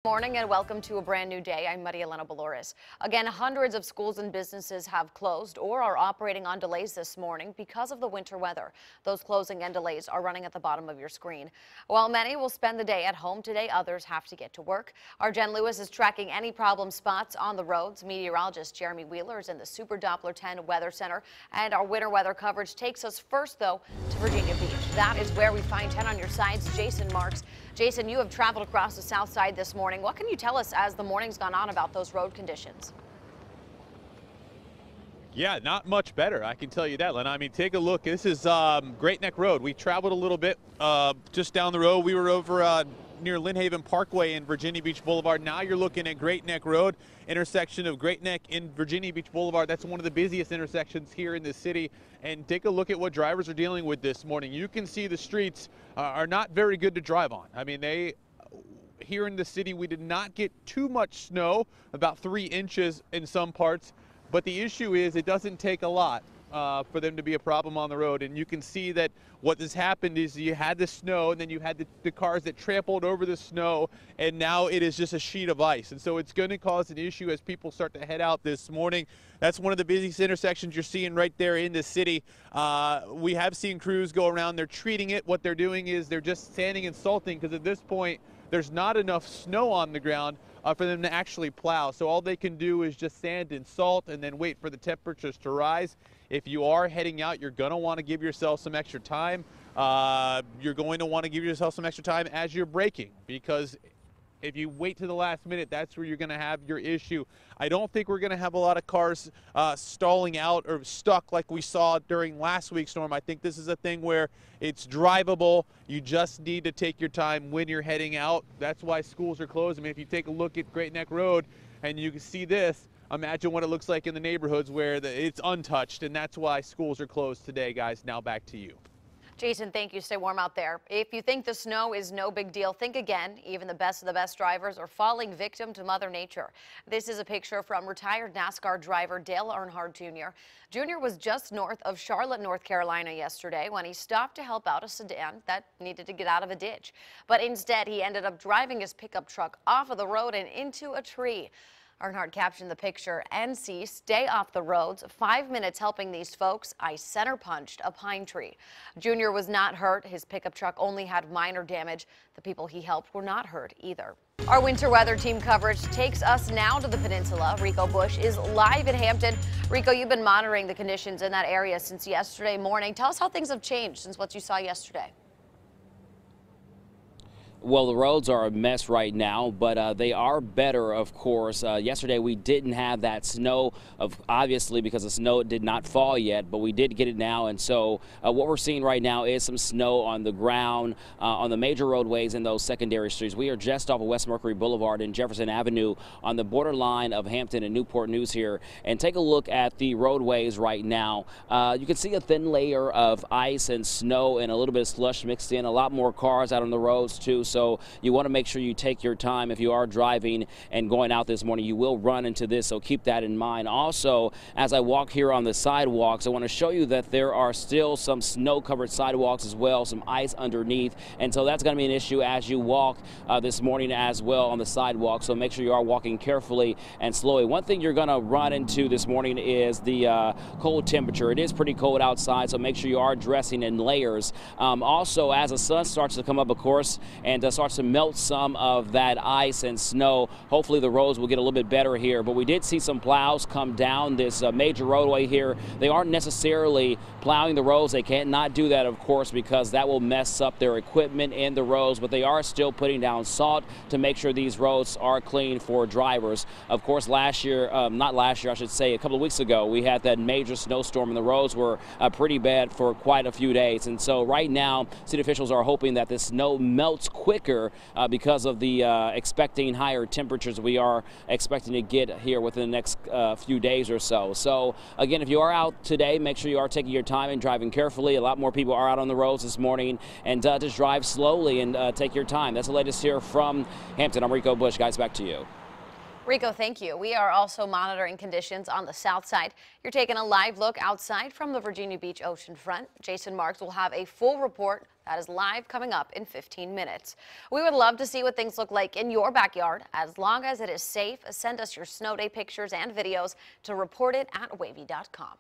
Morning and welcome to a brand new day. I'm Maria Elena Belores. Again, hundreds of schools and businesses have closed or are operating on delays this morning because of the winter weather. Those closing and delays are running at the bottom of your screen. While many will spend the day at home today, others have to get to work. Our Jen Lewis is tracking any problem spots on the roads. Meteorologist Jeremy Wheeler is in the Super Doppler 10 Weather Center, and our winter weather coverage takes us first, though, to Virginia Beach. That is where we find 10 on your sides. Jason Marks. Jason, you have traveled across the south side this morning. What can you tell us as the morning's gone on about those road conditions? Yeah, not much better, I can tell you that, Len. I mean, take a look. This is Great Neck Road. We traveled a little bit just down the road. We were over near Lynn Haven Parkway and Virginia Beach Boulevard. Now you're looking at Great Neck Road, intersection of Great Neck and Virginia Beach Boulevard. That's one of the busiest intersections here in the city. And take a look at what drivers are dealing with this morning. You can see the streets are not very good to drive on. I mean, here in the city, we did not get too much snow, about 3 inches in some parts. But the issue is it doesn't take a lot for them to be a problem on the road. And you can see that what has happened is you had the snow and then you had the cars that trampled over the snow, and now it is just a sheet of ice. And so it's going to cause an issue as people start to head out this morning. That's one of the busiest intersections you're seeing right there in the city. We have seen crews go around. They're treating it. What they're doing is they're just sanding and salting, because at this point there's not enough snow on the ground for them to actually plow. So all they can do is just sand and salt and then wait for the temperatures to rise. If you are heading out, you're going to want to give yourself some extra time. You're going to want to give yourself some extra time as you're braking, because if you wait to the last minute, that's where you're going to have your issue. I don't think we're going to have a lot of cars stalling out or stuck like we saw during last week's storm. I think this is a thing where it's drivable. You just need to take your time when you're heading out. That's why schools are closed. I mean, if you take a look at Great Neck Road and you can see this, imagine what it looks like in the neighborhoods where it's untouched, and that's why schools are closed today, guys. Now back to you. Jason, thank you. Stay warm out there. If you think the snow is no big deal, think again. Even the best of the best drivers are falling victim to Mother Nature. This is a picture from retired NASCAR driver Dale Earnhardt Jr. Jr. was just north of Charlotte, North Carolina yesterday when he stopped to help out a sedan that needed to get out of a ditch. But instead, he ended up driving his pickup truck off of the road and into a tree. Earnhardt captioned the picture, "NC, stay off the roads. 5 minutes helping these folks. I center punched a pine tree." Junior was not hurt. His pickup truck only had minor damage. The people he helped were not hurt either. Our winter weather team coverage takes us now to the peninsula. Rico Bush is live in Hampton. Rico, you've been monitoring the conditions in that area since yesterday morning. Tell us how things have changed since what you saw yesterday. Well, the roads are a mess right now, but they are better, of course. Yesterday we didn't have that snow, obviously, because the snow did not fall yet, but we did get it now. And so what we're seeing right now is some snow on the ground, on the major roadways in those secondary streets. We are just off of West Mercury Boulevard and Jefferson Avenue on the borderline of Hampton and Newport News here. And take a look at the roadways right now. You can see a thin layer of ice and snow and a little bit of slush mixed in. A lot more cars out on the roads, too. So you want to make sure you take your time. If you are driving and going out this morning, you will run into this, so keep that in mind. Also, as I walk here on the sidewalks, I want to show you that there are still some snow-covered sidewalks as well, some ice underneath, and so that's going to be an issue as you walk this morning as well on the sidewalk, so make sure you are walking carefully and slowly. One thing you're going to run into this morning is the cold temperature. It is pretty cold outside, so make sure you are dressing in layers. Also, as the sun starts to come up, of course, and starts to melt some of that ice and snow, hopefully the roads will get a little bit better here. But we did see some plows come down this major roadway here. They aren't necessarily plowing the roads. They can't not do that, of course, because that will mess up their equipment in the roads, but they are still putting down salt to make sure these roads are clean for drivers. Of course, last year, not last year, I should say, a couple of weeks ago, we had that major snowstorm and the roads were pretty bad for quite a few days. And so right now, city officials are hoping that the snow melts quicker because of the expecting higher temperatures we are expecting to get here within the next few days or so. So again, if you are out today, make sure you are taking your time and driving carefully. A lot more people are out on the roads this morning, and just drive slowly and take your time. That's the latest here from Hampton. I'm Rico Bush. Guys, back to you. Rico, thank you. We are also monitoring conditions on the south side. You're taking a live look outside from the Virginia Beach ocean front. Jason Marks will have a full report that is live coming up in 15 minutes. We would love to see what things look like in your backyard. As long as it is safe, send us your snow day pictures and videos to report it at wavy.com.